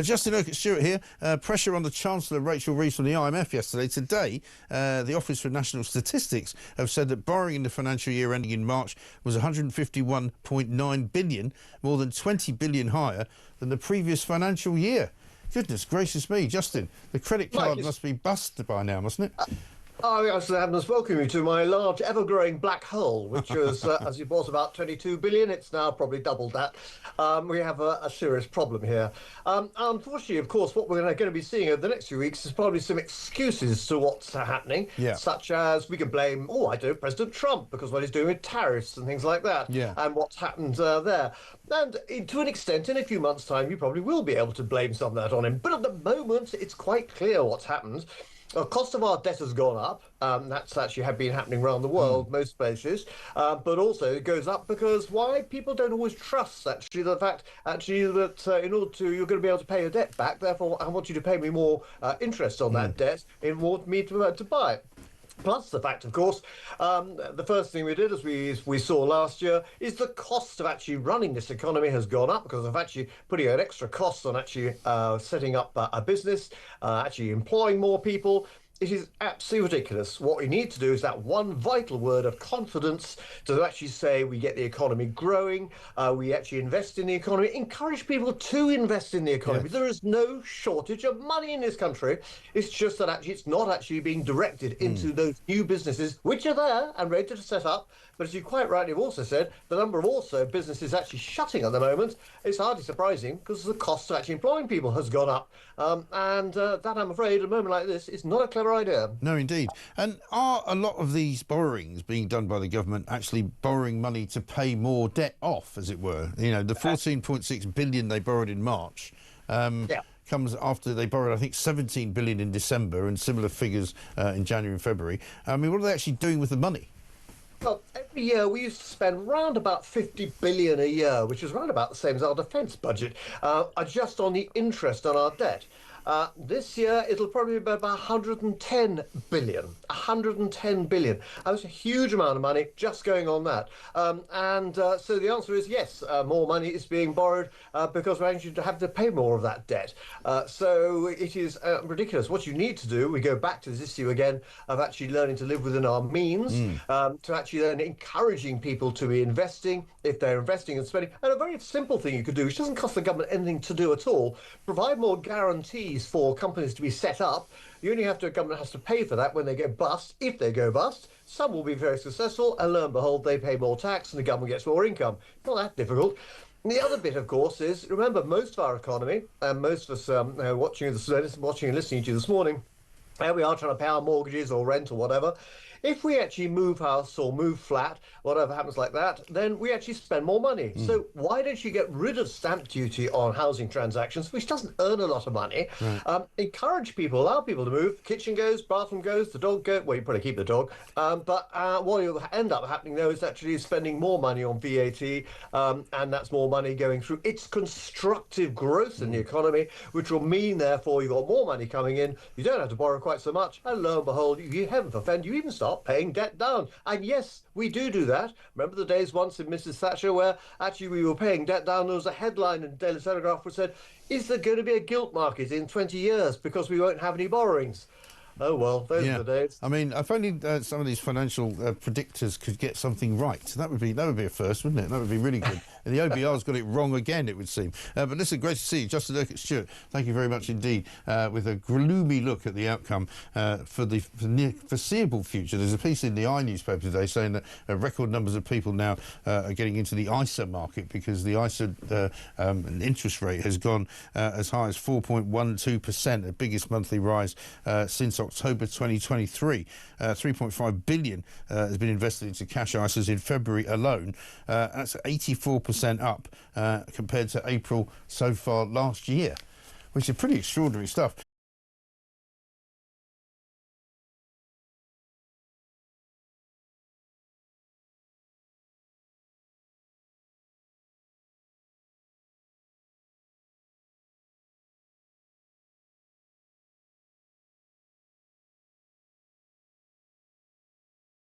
Justin Urquhart Stewart here. Pressure on the Chancellor Rachel Reeves from the IMF yesterday. Today, the Office for National Statistics have said that borrowing in the financial year ending in March was 151.9 billion, more than 20 billion higher than the previous financial year. Goodness gracious me, Justin, the credit card must be busted by now, mustn't it? I must welcome you to my large, ever-growing black hole, which was, as you bought about 22 billion, it's now probably doubled that. We have a serious problem here. Unfortunately, of course, what we're going to be seeing over the next few weeks is probably some excuses to what's happening, such as we can blame, President Trump, because what he's doing with tariffs and things like that, and what's happened there. And to an extent, in a few months' time, you probably will be able to blame some of that on him. But at the moment, it's quite clear what's happened. The cost of our debt has gone up. That's actually been happening around the world, most places. But also it goes up because why? People don't always trust, the fact that in order to, you're going to be able to pay your debt back, therefore I want you to pay me more interest on that debt in order for me to buy it. Plus the fact, of course, the first thing we did, as we saw last year, is the cost of actually running this economy has gone up because of actually putting an extra cost on actually setting up a business, actually employing more people. It is absolutely ridiculous. What we need to do is that one vital word of confidence to actually say we get the economy growing, we actually invest in the economy, encourage people to invest in the economy. Yes. There is no shortage of money in this country. It's just that actually it's not actually being directed into those new businesses, which are there and ready to set up. But as you quite rightly have also said, the number of also businesses actually shutting at the moment is hardly surprising because the cost of actually employing people has gone up. That, I'm afraid, at a moment like this, is not a clever idea. No, indeed. And are a lot of these borrowings being done by the government actually borrowing money to pay more debt off, as it were? You know, the 14.6 billion they borrowed in March comes after they borrowed, I think, 17 billion in December and similar figures in January and February. I mean, what are they actually doing with the money? Well, every year we used to spend round about 50 billion a year, which is round about the same as our defence budget, just on the interest on our debt. This year, it'll probably be about 110 billion. 110 billion. That's a huge amount of money just going on that. So the answer is yes, more money is being borrowed because we're actually to have to pay more of that debt. So it is ridiculous. What you need to do, we go back to this issue again of actually learning to live within our means, to actually then encouraging people to be investing, if they're investing and spending. And a very simple thing you could do, which doesn't cost the government anything to do at all, provide more guarantees for companies to be set up. You only have to, government has to pay for that when they go bust. If they go bust, some will be very successful, and lo and behold, they pay more tax and the government gets more income. Not that difficult. And the other bit, of course, is remember most of our economy, and most of us watching and listening to you this morning, we are trying to pay our mortgages or rent or whatever. If we actually move house or move flat, whatever happens like that, then we actually spend more money. So why don't you get rid of stamp duty on housing transactions, which doesn't earn a lot of money? Encourage people, allow people to move. Kitchen goes, bathroom goes, the dog goes. Well, you probably keep the dog. But what will end up happening, though, is actually spending more money on VAT, and that's more money going through. It's constructive growth in the economy, which will mean, therefore, you've got more money coming in. You don't have to borrow quite so much. And lo and behold, you heaven forfend, you even start paying debt down. And yes, we do that. Remember the days once in Mrs. Thatcher where actually we were paying debt down. There was a headline in the Daily Telegraph which said, is there going to be a gilt market in 20 years because we won't have any borrowings? Oh, well, those are the days. I mean, if only some of these financial predictors could get something right. That would be a first, wouldn't it? That would be really good. And the OBR's got it wrong again, it would seem. But listen, great to see you. Justin Urquhart Stewart, thank you very much indeed, with a gloomy look at the outcome for the near foreseeable future. There's a piece in the newspaper today saying that record numbers of people now are getting into the ISA market because the ISA interest rate has gone as high as 4.12%, the biggest monthly rise since October 2023. 3.5 billion has been invested into cash ISAs in February alone. That's 84% up compared to April so far last year, which is pretty extraordinary stuff.